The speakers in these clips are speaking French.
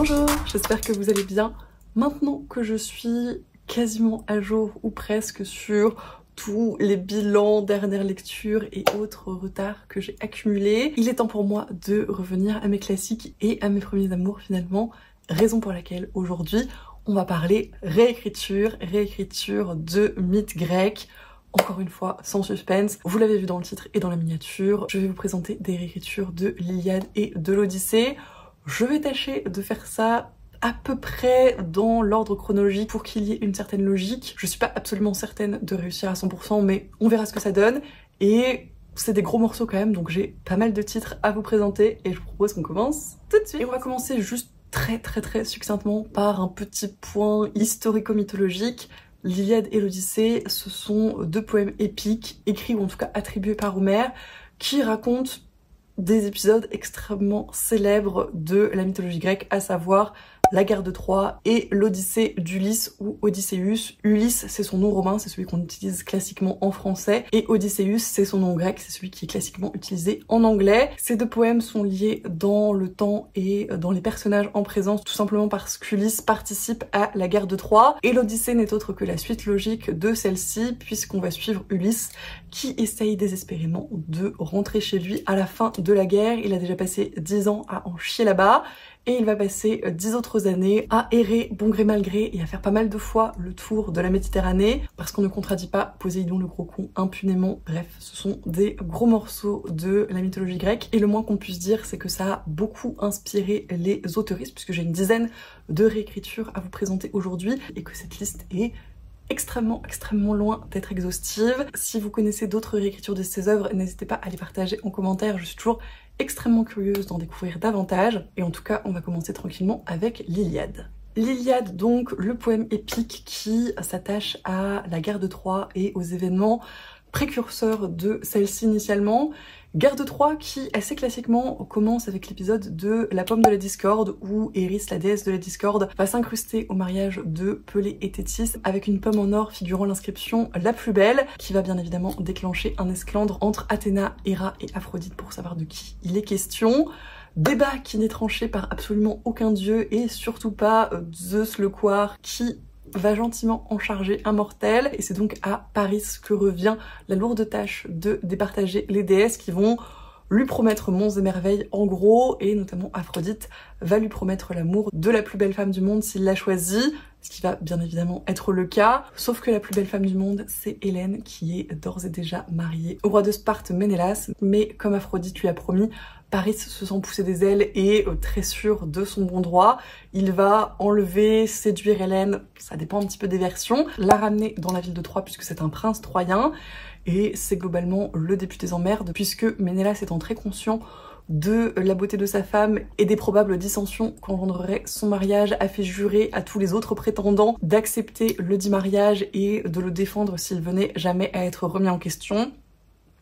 Bonjour, j'espère que vous allez bien. Maintenant que je suis quasiment à jour ou presque sur tous les bilans, dernières lectures et autres retards que j'ai accumulés, il est temps pour moi de revenir à mes classiques et à mes premiers amours finalement, raison pour laquelle aujourd'hui on va parler réécriture de mythes grecs. Encore une fois, sans suspense, vous l'avez vu dans le titre et dans la miniature, je vais vous présenter des réécritures de l'Iliade et de l'Odyssée. Je vais tâcher de faire ça à peu près dans l'ordre chronologique pour qu'il y ait une certaine logique. Je suis pas absolument certaine de réussir à 100%, mais on verra ce que ça donne. Et c'est des gros morceaux quand même, donc j'ai pas mal de titres à vous présenter et je vous propose qu'on commence tout de suite. Et on va commencer juste très succinctement par un petit point historico-mythologique. L'Iliade et l'Odyssée, ce sont deux poèmes épiques, écrits ou en tout cas attribués par Homère, qui racontent des épisodes extrêmement célèbres de la mythologie grecque, à savoir la guerre de Troie et l'Odyssée d'Ulysse ou Odysseus. Ulysse, c'est son nom romain, c'est celui qu'on utilise classiquement en français, et Odysseus, c'est son nom grec, c'est celui qui est classiquement utilisé en anglais. Ces deux poèmes sont liés dans le temps et dans les personnages en présence, tout simplement parce qu'Ulysse participe à la guerre de Troie, et l'Odyssée n'est autre que la suite logique de celle-ci, puisqu'on va suivre Ulysse, qui essaye désespérément de rentrer chez lui à la fin de la guerre. Il a déjà passé 10 ans à en chier là-bas, et il va passer 10 autres années à errer bon gré mal gré et à faire pas mal de fois le tour de la Méditerranée, parce qu'on ne contradit pas Poséidon le gros con impunément. Bref, ce sont des gros morceaux de la mythologie grecque, et le moins qu'on puisse dire, c'est que ça a beaucoup inspiré les auteuristes, puisque j'ai une dizaine de réécritures à vous présenter aujourd'hui, et que cette liste est extrêmement loin d'être exhaustive. Si vous connaissez d'autres réécritures de ces œuvres, n'hésitez pas à les partager en commentaire, je suis toujours extrêmement curieuse d'en découvrir davantage. Et en tout cas, on va commencer tranquillement avec l'Iliade. L'Iliade, donc, le poème épique qui s'attache à la guerre de Troie et aux événements précurseurs de celle-ci initialement. Guerre de Troie qui, assez classiquement, commence avec l'épisode de la pomme de la discorde, où Eris, la déesse de la discorde, va s'incruster au mariage de Pelée et Thétis avec une pomme en or figurant l'inscription la plus belle, qui va bien évidemment déclencher un esclandre entre Athéna, Héra et Aphrodite pour savoir de qui il est question. Débat qui n'est tranché par absolument aucun dieu, et surtout pas Zeus le Couard, qui va gentiment en charger un mortel, et c'est donc à Paris que revient la lourde tâche de départager les déesses qui vont lui promettre monts et merveilles en gros, et notamment Aphrodite va lui promettre l'amour de la plus belle femme du monde s'il l'a choisie, ce qui va bien évidemment être le cas, sauf que la plus belle femme du monde, c'est Hélène, qui est d'ores et déjà mariée au roi de Sparte Ménélas, mais comme Aphrodite lui a promis, Paris se sent pousser des ailes et très sûr de son bon droit, il va enlever, séduire Hélène, ça dépend un petit peu des versions, la ramener dans la ville de Troie puisque c'est un prince troyen, et c'est globalement le début des emmerdes puisque Ménélas étant très conscient de la beauté de sa femme et des probables dissensions qu'engendrerait son mariage, a fait jurer à tous les autres prétendants d'accepter le dit mariage et de le défendre s'il venait jamais à être remis en question.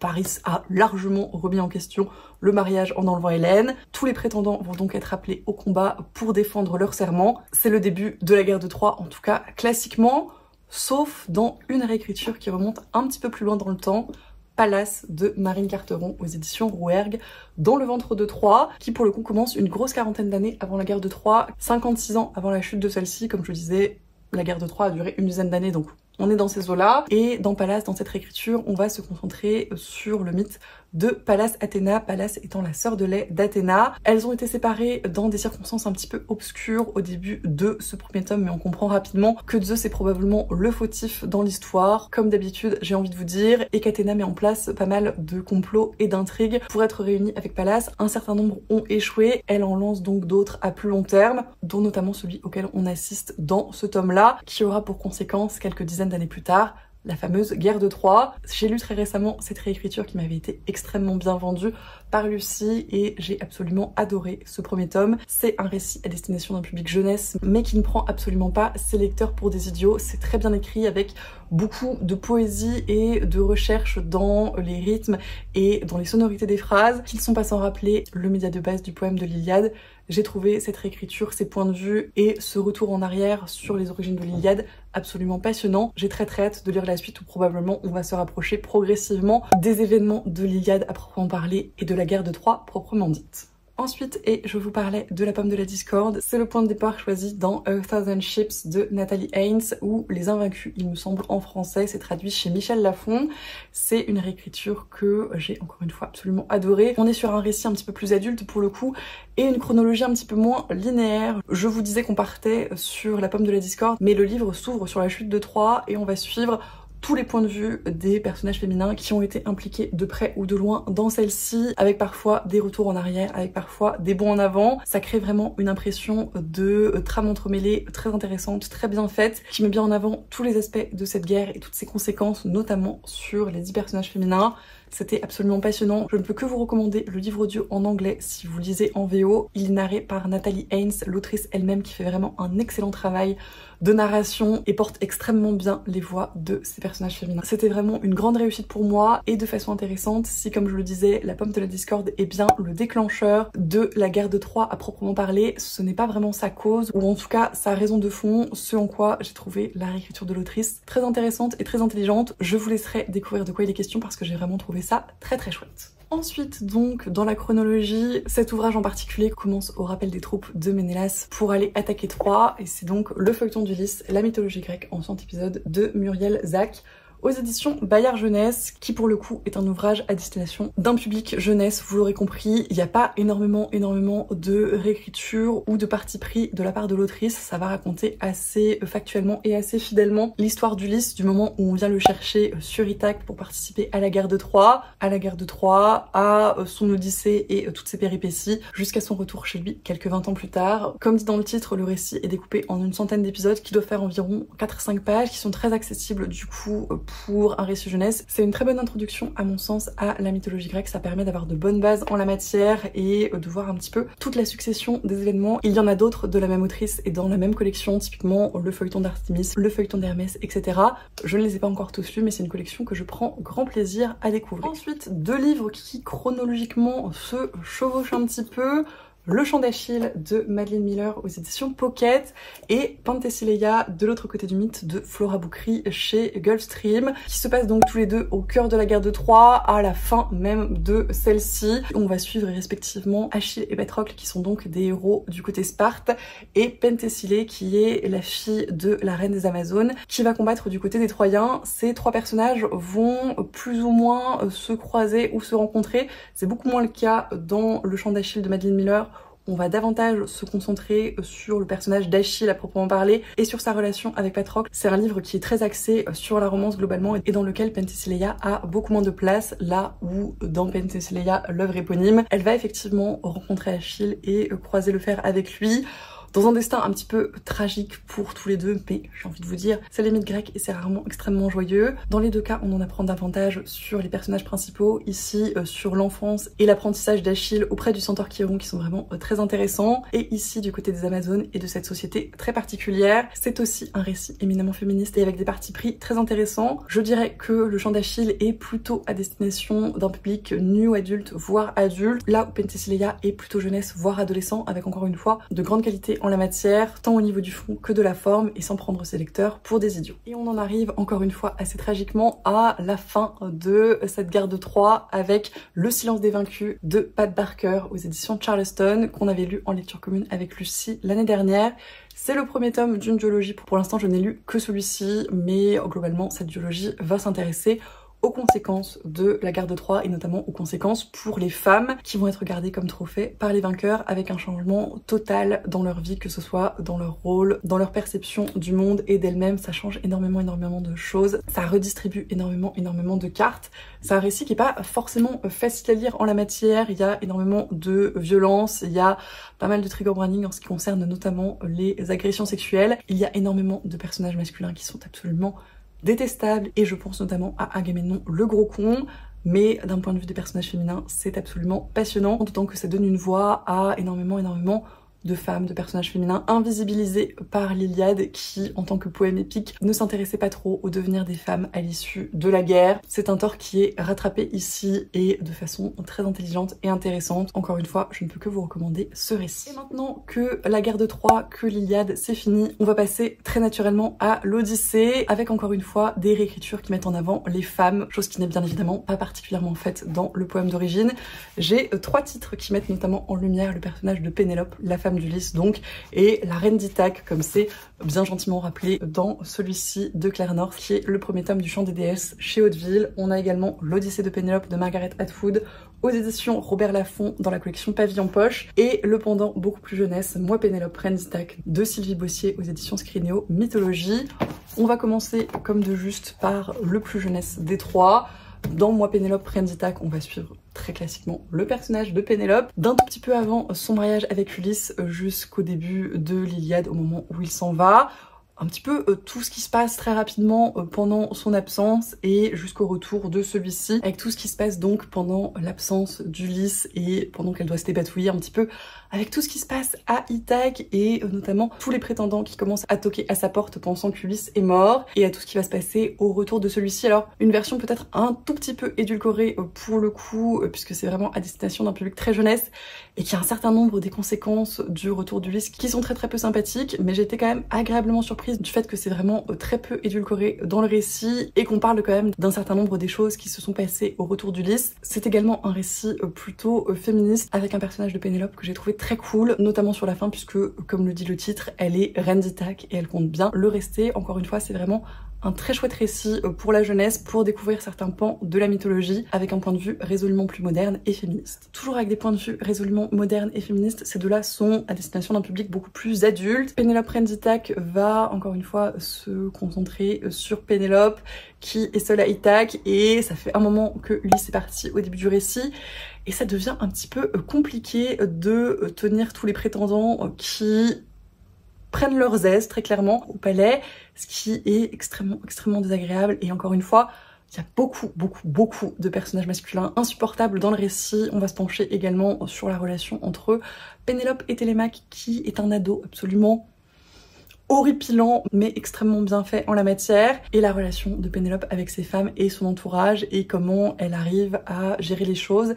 Paris a largement remis en question le mariage en enlevant Hélène. Tous les prétendants vont donc être appelés au combat pour défendre leur serment. C'est le début de la guerre de Troie, en tout cas classiquement, sauf dans une réécriture qui remonte un petit peu plus loin dans le temps, Pallas de Marine Carteron aux éditions Rouergue, dans le ventre de Troie, qui pour le coup commence une grosse quarantaine d'années avant la guerre de Troie, 56 ans avant la chute de celle-ci. Comme je le disais, la guerre de Troie a duré une dizaine d'années, donc on est dans ces eaux-là. Et dans Pallas, dans cette réécriture, on va se concentrer sur le mythe de Pallas Athéna, Pallas étant la sœur de lait d'Athéna. Elles ont été séparées dans des circonstances un petit peu obscures au début de ce premier tome, mais on comprend rapidement que Zeus est probablement le fautif dans l'histoire, comme d'habitude j'ai envie de vous dire, et qu'Athéna met en place pas mal de complots et d'intrigues pour être réunie avec Pallas. Un certain nombre ont échoué, elle en lance donc d'autres à plus long terme, dont notamment celui auquel on assiste dans ce tome-là, qui aura pour conséquence, quelques dizaines d'années plus tard, la fameuse guerre de Troie. J'ai lu très récemment cette réécriture qui m'avait été extrêmement bien vendue par Lucie et j'ai absolument adoré ce premier tome. C'est un récit à destination d'un public jeunesse mais qui ne prend absolument pas ses lecteurs pour des idiots. C'est très bien écrit avec beaucoup de poésie et de recherche dans les rythmes et dans les sonorités des phrases qui ne sont pas sans rappeler le média de base du poème de l'Iliade. J'ai trouvé cette réécriture, ces points de vue et ce retour en arrière sur les origines de l'Iliade absolument passionnant. J'ai très hâte de lire la suite où probablement on va se rapprocher progressivement des événements de l'Iliade à proprement parler et de la guerre de Troie proprement dite. Ensuite, et je vous parlais de La pomme de la discorde, c'est le point de départ choisi dans A Thousand Ships de Natalie Haynes, ou Les Invaincus, il me semble, en français, c'est traduit chez Michel Lafon. C'est une réécriture que j'ai encore une fois absolument adorée. On est sur un récit un petit peu plus adulte pour le coup, et une chronologie un petit peu moins linéaire. Je vous disais qu'on partait sur La pomme de la discorde, mais le livre s'ouvre sur la chute de Troie, et on va suivre tous les points de vue des personnages féminins qui ont été impliqués de près ou de loin dans celle-ci, avec parfois des retours en arrière, avec parfois des bonds en avant. Ça crée vraiment une impression de trame entremêlée très intéressante, très bien faite, qui met bien en avant tous les aspects de cette guerre et toutes ses conséquences, notamment sur les 10 personnages féminins. C'était absolument passionnant. Je ne peux que vous recommander le livre audio en anglais si vous lisez en VO. Il est narré par Natalie Haynes, l'autrice elle-même, qui fait vraiment un excellent travail de narration et porte extrêmement bien les voix de ces personnages féminins. C'était vraiment une grande réussite pour moi, et de façon intéressante si, comme je le disais, La pomme de la discorde est bien le déclencheur de la guerre de Troie à proprement parler. Ce n'est pas vraiment sa cause, ou en tout cas sa raison de fond, ce en quoi j'ai trouvé la réécriture de l'autrice très intéressante et très intelligente. Je vous laisserai découvrir de quoi il est question parce que j'ai vraiment trouvé ça très très chouette. Ensuite, donc, dans la chronologie, cet ouvrage en particulier commence au rappel des troupes de Ménélas pour aller attaquer Troie, et c'est donc le feuilleton d'Ulysse, la mythologie grecque en 100 épisodes de Muriel Zack, aux éditions Bayard Jeunesse, qui pour le coup est un ouvrage à destination d'un public jeunesse, vous l'aurez compris. Il n'y a pas énormément de réécriture ou de parti pris de la part de l'autrice. Ça va raconter assez factuellement et assez fidèlement l'histoire d'Ulysse du moment où on vient le chercher sur Ithaque pour participer à la guerre de Troie, à son odyssée et toutes ses péripéties, jusqu'à son retour chez lui quelques 20 ans plus tard. Comme dit dans le titre, le récit est découpé en une centaine d'épisodes qui doivent faire environ 4-5 pages, qui sont très accessibles du coup pour un récit jeunesse. C'est une très bonne introduction à mon sens à la mythologie grecque, ça permet d'avoir de bonnes bases en la matière et de voir un petit peu toute la succession des événements. Il y en a d'autres de la même autrice et dans la même collection, typiquement le feuilleton d'Artémis, le feuilleton d'Hermès, etc. Je ne les ai pas encore tous lus, mais c'est une collection que je prends grand plaisir à découvrir. Ensuite, 2 livres qui chronologiquement se chevauchent un petit peu. Le chant d'Achille de Madeline Miller aux éditions Pocket, et Penthesilea de l'autre côté du mythe de Flora Boukri chez Gulfstream, qui se passent donc tous les deux au cœur de la guerre de Troie, à la fin même de celle-ci. On va suivre respectivement Achille et Patrocle, qui sont donc des héros du côté Sparte, et Penthesilea, qui est la fille de la reine des Amazones, qui va combattre du côté des Troyens. Ces 3 personnages vont plus ou moins se croiser ou se rencontrer. C'est beaucoup moins le cas dans le chant d'Achille de Madeline Miller. On va davantage se concentrer sur le personnage d'Achille à proprement parler et sur sa relation avec Patrocle. C'est un livre qui est très axé sur la romance globalement et dans lequel Penthesilea a beaucoup moins de place, là où dans Penthesilea, l'œuvre éponyme, elle va effectivement rencontrer Achille et croiser le fer avec lui. Dans un destin un petit peu tragique pour tous les deux, mais j'ai envie de vous dire, c'est les mythes grecs et c'est rarement extrêmement joyeux. Dans les 2 cas, on en apprend davantage sur les personnages principaux, ici sur l'enfance et l'apprentissage d'Achille auprès du centaure Chiron, qui sont vraiment très intéressants, et ici du côté des Amazones et de cette société très particulière. C'est aussi un récit éminemment féministe et avec des partis pris très intéressants. Je dirais que le chant d'Achille est plutôt à destination d'un public new adulte, voire adulte, là où Penthesilea est plutôt jeunesse, voire adolescent, avec encore une fois de grandes qualités en la matière, tant au niveau du fond que de la forme, et sans prendre ses lecteurs pour des idiots. Et on en arrive encore une fois assez tragiquement à la fin de cette guerre de Troie avec Le silence des vaincus de Pat Barker aux éditions Charleston, qu'on avait lu en lecture commune avec Lucie l'année dernière. C'est le premier tome d'une duologie. Pour l'instant, je n'ai lu que celui-ci, mais globalement, cette duologie va s'intéresser aux conséquences de la guerre de Troie et notamment aux conséquences pour les femmes qui vont être gardées comme trophées par les vainqueurs, avec un changement total dans leur vie, que ce soit dans leur rôle, dans leur perception du monde et d'elles-mêmes. Ça change énormément de choses, ça redistribue énormément de cartes. C'est un récit qui est pas forcément facile à lire en la matière, il y a énormément de violence, il y a pas mal de trigger warning en ce qui concerne notamment les agressions sexuelles, il y a énormément de personnages masculins qui sont absolument détestable, et je pense notamment à Agamemnon le gros con, mais d'un point de vue des personnages féminins, c'est absolument passionnant, d'autant que ça donne une voix à énormément de femmes, de personnages féminins invisibilisés par l'Iliade qui, en tant que poème épique, ne s'intéressait pas trop au devenir des femmes à l'issue de la guerre. C'est un tort qui est rattrapé ici et de façon très intelligente et intéressante. Encore une fois, je ne peux que vous recommander ce récit. Et maintenant que la guerre de Troie, que l'Iliade, c'est fini, on va passer très naturellement à l'Odyssée avec encore une fois des réécritures qui mettent en avant les femmes, chose qui n'est bien évidemment pas particulièrement faite dans le poème d'origine. J'ai 3 titres qui mettent notamment en lumière le personnage de Pénélope, la femme d'Ulysse donc, et la reine d'Ithaque, comme c'est bien gentiment rappelé dans celui-ci de Claire North, qui est le premier tome du Chant des déesses chez Hauteville. On a également l'Odyssée de Pénélope de Margaret Atwood aux éditions Robert Laffont dans la collection Pavillon Poche, et le pendant beaucoup plus jeunesse, Moi Pénélope, reine d'Ithaque de Sylvie Bossier aux éditions Scrinéo, Mythologie. On va commencer comme de juste par le plus jeunesse des 3. Dans Moi Pénélope, reine d'Ithaque, on va suivre très classiquement le personnage de Pénélope, d'un tout petit peu avant son mariage avec Ulysse jusqu'au début de l'Iliade, au moment où il s'en va. Un petit peu tout ce qui se passe très rapidement pendant son absence et jusqu'au retour de celui-ci, avec tout ce qui se passe donc pendant l'absence d'Ulysse et pendant qu'elle doit se dépatouiller un petit peu avec tout ce qui se passe à Ithaque et notamment tous les prétendants qui commencent à toquer à sa porte pensant qu'Ulysse est mort, et à tout ce qui va se passer au retour de celui-ci. Alors une version peut-être un tout petit peu édulcorée pour le coup, puisque c'est vraiment à destination d'un public très jeunesse et qu'il y a un certain nombre des conséquences du retour d'Ulysse qui sont très peu sympathiques, mais j'ai été quand même agréablement surprise du fait que c'est vraiment très peu édulcoré dans le récit et qu'on parle quand même d'un certain nombre des choses qui se sont passées au retour d'Ulysse. C'est également un récit plutôt féministe avec un personnage de Pénélope que j'ai trouvé très cool, notamment sur la fin, puisque comme le dit le titre, elle est reine d'Ithaque et elle compte bien le rester. Encore une fois, c'est vraiment un très chouette récit pour la jeunesse, pour découvrir certains pans de la mythologie avec un point de vue résolument plus moderne et féministe. Toujours avec des points de vue résolument modernes et féministes, ces deux-là sont à destination d'un public beaucoup plus adulte. Pénélope, reine d'Ithaque, va encore une fois se concentrer sur Pénélope qui est seule à Ithaque, et ça fait un moment que Ulysse est parti au début du récit et ça devient un petit peu compliqué de tenir tous les prétendants qui prennent leurs aises très clairement au palais, ce qui est extrêmement désagréable. Et encore une fois, il y a beaucoup de personnages masculins insupportables dans le récit. On va se pencher également sur la relation entre Pénélope et Télémaque, qui est un ado absolument horripilant mais extrêmement bien fait en la matière, et la relation de Pénélope avec ses femmes et son entourage et comment elle arrive à gérer les choses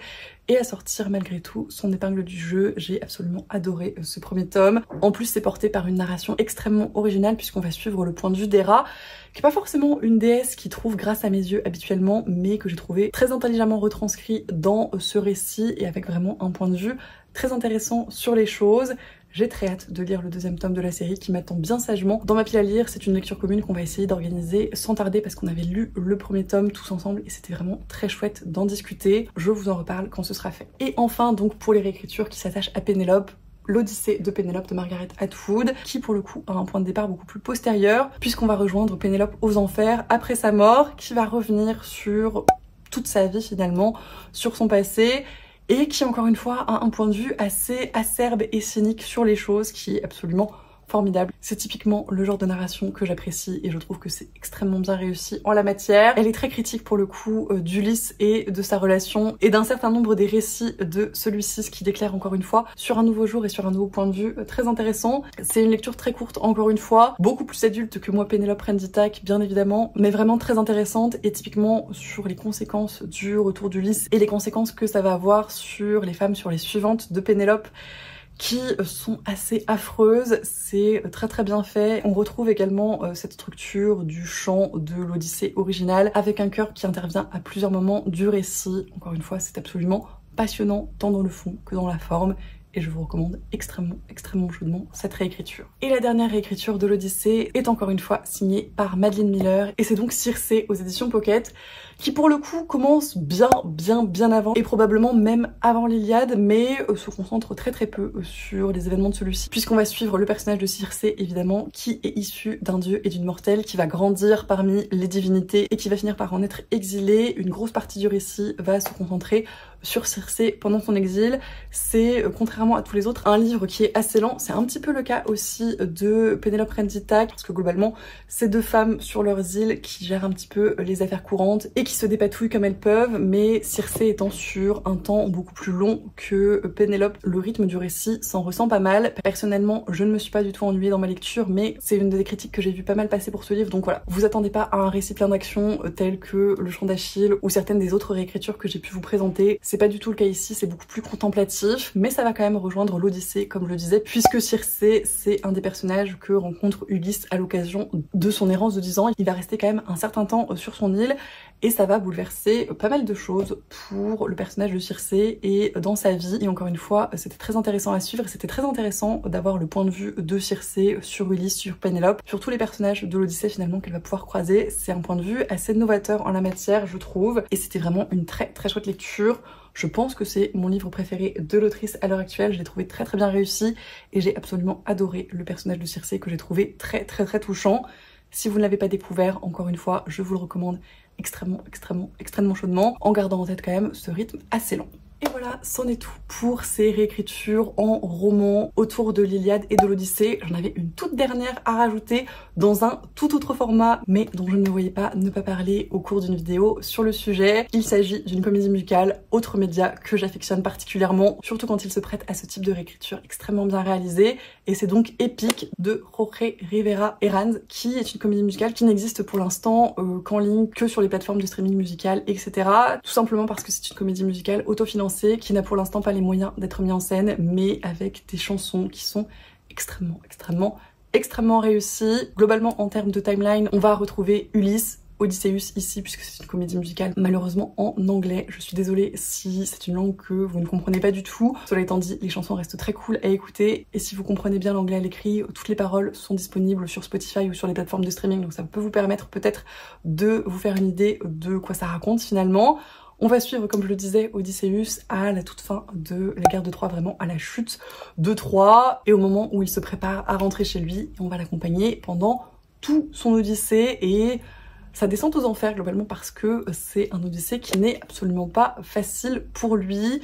et à sortir malgré tout son épingle du jeu. J'ai absolument adoré ce premier tome. En plus, c'est porté par une narration extrêmement originale puisqu'on va suivre le point de vue d'Héra, qui est pas forcément une déesse qui trouve grâce à mes yeux habituellement, mais que j'ai trouvé très intelligemment retranscrit dans ce récit et avec vraiment un point de vue très intéressant sur les choses. J'ai très hâte de lire le 2e tome de la série qui m'attend bien sagement dans ma pile à lire. C'est une lecture commune qu'on va essayer d'organiser sans tarder parce qu'on avait lu le premier tome tous ensemble et c'était vraiment très chouette d'en discuter. Je vous en reparle quand ce sera fait. Et enfin, donc pour les réécritures qui s'attachent à Pénélope, l'Odyssée de Pénélope de Margaret Atwood, qui pour le coup a un point de départ beaucoup plus postérieur puisqu'on va rejoindre Pénélope aux enfers après sa mort, qui va revenir sur toute sa vie finalement, sur son passé, et qui encore une fois a un point de vue assez acerbe et cynique sur les choses qui est absolument formidable. C'est typiquement le genre de narration que j'apprécie et je trouve que c'est extrêmement bien réussi en la matière. Elle est très critique pour le coup d'Ulysse et de sa relation et d'un certain nombre des récits de celui-ci, ce qui déclare encore une fois sur un nouveau jour et sur un nouveau point de vue très intéressant. C'est une lecture très courte encore une fois, beaucoup plus adulte que Moi Pénélope, reine d'Ithaque bien évidemment, mais vraiment très intéressante et typiquement sur les conséquences du retour d'Ulysse et les conséquences que ça va avoir sur les femmes, sur les suivantes de Pénélope, qui sont assez affreuses. C'est très bien fait. On retrouve également cette structure du chant de l'Odyssée originale avec un chœur qui intervient à plusieurs moments du récit. Encore une fois, c'est absolument passionnant tant dans le fond que dans la forme et je vous recommande extrêmement chaudement cette réécriture. Et la dernière réécriture de l'Odyssée est encore une fois signée par Madeline Miller et c'est donc Circé aux éditions Pocket, qui pour le coup commence bien avant et probablement même avant l'Iliade, mais se concentre très peu sur les événements de celui-ci, puisqu'on va suivre le personnage de Circé évidemment, qui est issu d'un dieu et d'une mortelle, qui va grandir parmi les divinités et qui va finir par en être exilé. Une grosse partie du récit va se concentrer sur Circé pendant son exil. C'est, contrairement à tous les autres, un livre qui est assez lent. C'est un petit peu le cas aussi de Penelope Renditak, parce que globalement, c'est deux femmes sur leurs îles qui gèrent un petit peu les affaires courantes et qui se dépatouillent comme elles peuvent, mais Circé étant sur un temps beaucoup plus long que Penelope, le rythme du récit s'en ressent pas mal. Personnellement, je ne me suis pas du tout ennuyée dans ma lecture, mais c'est une des critiques que j'ai vu pas mal passer pour ce livre, donc voilà. Vous attendez pas à un récit plein d'action tel que Le Chant d'Achille ou certaines des autres réécritures que j'ai pu vous présenter. C'est pas du tout le cas ici, c'est beaucoup plus contemplatif, mais ça va quand même rejoindre l'Odyssée, comme je le disais, puisque Circé, c'est un des personnages que rencontre Ulysse à l'occasion de son errance de 10 ans. Il va rester quand même un certain temps sur son île, et ça va bouleverser pas mal de choses pour le personnage de Circé et dans sa vie. Et encore une fois, c'était très intéressant à suivre, c'était très intéressant d'avoir le point de vue de Circé sur Ulysse, sur Pénélope, sur tous les personnages de l'Odyssée finalement qu'elle va pouvoir croiser. C'est un point de vue assez novateur en la matière, je trouve, et c'était vraiment une très chouette lecture. Je pense que c'est mon livre préféré de l'autrice à l'heure actuelle, je l'ai trouvé très bien réussi et j'ai absolument adoré le personnage de Circé que j'ai trouvé très touchant. Si vous ne l'avez pas découvert, encore une fois, je vous le recommande extrêmement chaudement, en gardant en tête quand même ce rythme assez lent. Et voilà, c'en est tout pour ces réécritures en roman autour de l'Iliade et de l'Odyssée. J'en avais une toute dernière à rajouter dans un tout autre format, mais dont je ne me voyais pas ne pas parler au cours d'une vidéo sur le sujet. Il s'agit d'une comédie musicale, autre média que j'affectionne particulièrement, surtout quand il se prête à ce type de réécriture extrêmement bien réalisée. Et c'est donc Épique de Jorge Rivera Herranz, qui est une comédie musicale qui n'existe pour l'instant qu'en ligne, que sur les plateformes de streaming musical, etc. Tout simplement parce que c'est une comédie musicale autofinancée qui n'a pour l'instant pas les moyens d'être mis en scène, mais avec des chansons qui sont extrêmement réussies. Globalement, en termes de timeline, on va retrouver Ulysse, Odysseus ici, puisque c'est une comédie musicale malheureusement en anglais. Je suis désolée si c'est une langue que vous ne comprenez pas du tout. Cela étant dit, les chansons restent très cool à écouter, et si vous comprenez bien l'anglais à l'écrit, toutes les paroles sont disponibles sur Spotify ou sur les plateformes de streaming, donc ça peut vous permettre peut-être de vous faire une idée de quoi ça raconte finalement. On va suivre, comme je le disais, Odysseus à la toute fin de la guerre de Troie, vraiment à la chute de Troie, et au moment où il se prépare à rentrer chez lui, on va l'accompagner pendant tout son Odyssée et sa descente aux enfers globalement, parce que c'est un Odyssée qui n'est absolument pas facile pour lui.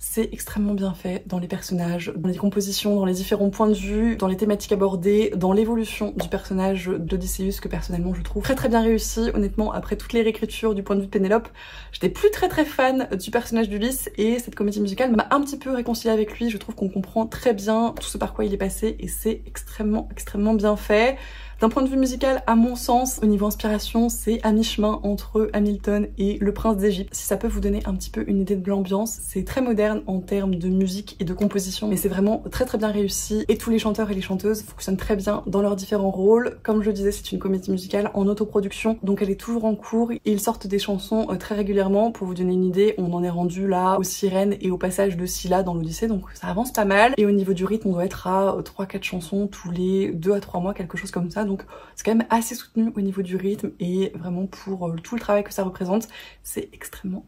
C'est extrêmement bien fait dans les personnages, dans les compositions, dans les différents points de vue, dans les thématiques abordées, dans l'évolution du personnage d'Odysseus que personnellement je trouve très bien réussi. Honnêtement, après toutes les réécritures du point de vue de Pénélope, j'étais plus très fan du personnage d'Ulysse, et cette comédie musicale m'a un petit peu réconciliée avec lui. Je trouve qu'on comprend très bien tout ce par quoi il est passé et c'est extrêmement bien fait. D'un point de vue musical, à mon sens, au niveau inspiration, c'est à mi-chemin entre Hamilton et Le Prince d'Égypte. Si ça peut vous donner un petit peu une idée de l'ambiance, c'est très moderne en termes de musique et de composition, mais c'est vraiment très bien réussi, et tous les chanteurs et les chanteuses fonctionnent très bien dans leurs différents rôles. Comme je le disais, c'est une comédie musicale en autoproduction, donc elle est toujours en cours, et ils sortent des chansons très régulièrement. Pour vous donner une idée, on en est rendu là aux sirènes et au passage de Scylla dans l'Odyssée, donc ça avance pas mal, et au niveau du rythme, on doit être à 3-4 chansons tous les 2 à 3 mois, quelque chose comme ça. Donc c'est quand même assez soutenu au niveau du rythme, et vraiment pour tout le travail que ça représente, c'est extrêmement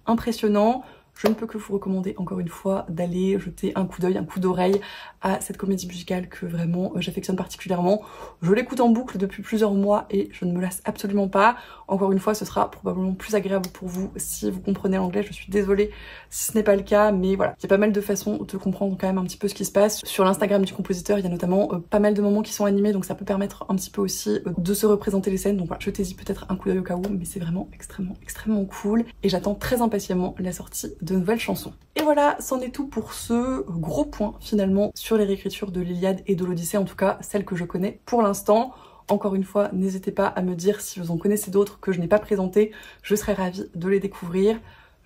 impressionnant. Je ne peux que vous recommander encore une fois d'aller jeter un coup d'œil, un coup d'oreille à cette comédie musicale que vraiment j'affectionne particulièrement. Je l'écoute en boucle depuis plusieurs mois et je ne me lasse absolument pas. Encore une fois, ce sera probablement plus agréable pour vous si vous comprenez l'anglais. Je suis désolée si ce n'est pas le cas, mais voilà. Il y a pas mal de façons de comprendre quand même un petit peu ce qui se passe. Sur l'Instagram du compositeur, il y a notamment pas mal de moments qui sont animés, donc ça peut permettre un petit peu aussi de se représenter les scènes. Donc voilà, jetez-y peut-être un coup d'œil au cas où, mais c'est vraiment extrêmement cool, et j'attends très impatiemment la sortie de nouvelles chansons. Et voilà, c'en est tout pour ce gros point finalement sur les réécritures de l'Iliade et de l'Odyssée, en tout cas celles que je connais pour l'instant. Encore une fois, n'hésitez pas à me dire si vous en connaissez d'autres que je n'ai pas présentées, je serais ravie de les découvrir.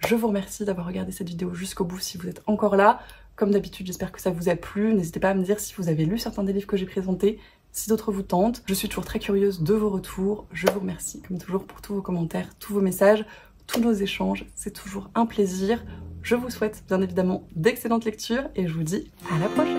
Je vous remercie d'avoir regardé cette vidéo jusqu'au bout si vous êtes encore là. Comme d'habitude, j'espère que ça vous a plu. N'hésitez pas à me dire si vous avez lu certains des livres que j'ai présentés, si d'autres vous tentent. Je suis toujours très curieuse de vos retours. Je vous remercie comme toujours pour tous vos commentaires, tous vos messages, tous nos échanges. C'est toujours un plaisir. Je vous souhaite bien évidemment d'excellentes lectures et je vous dis à la prochaine.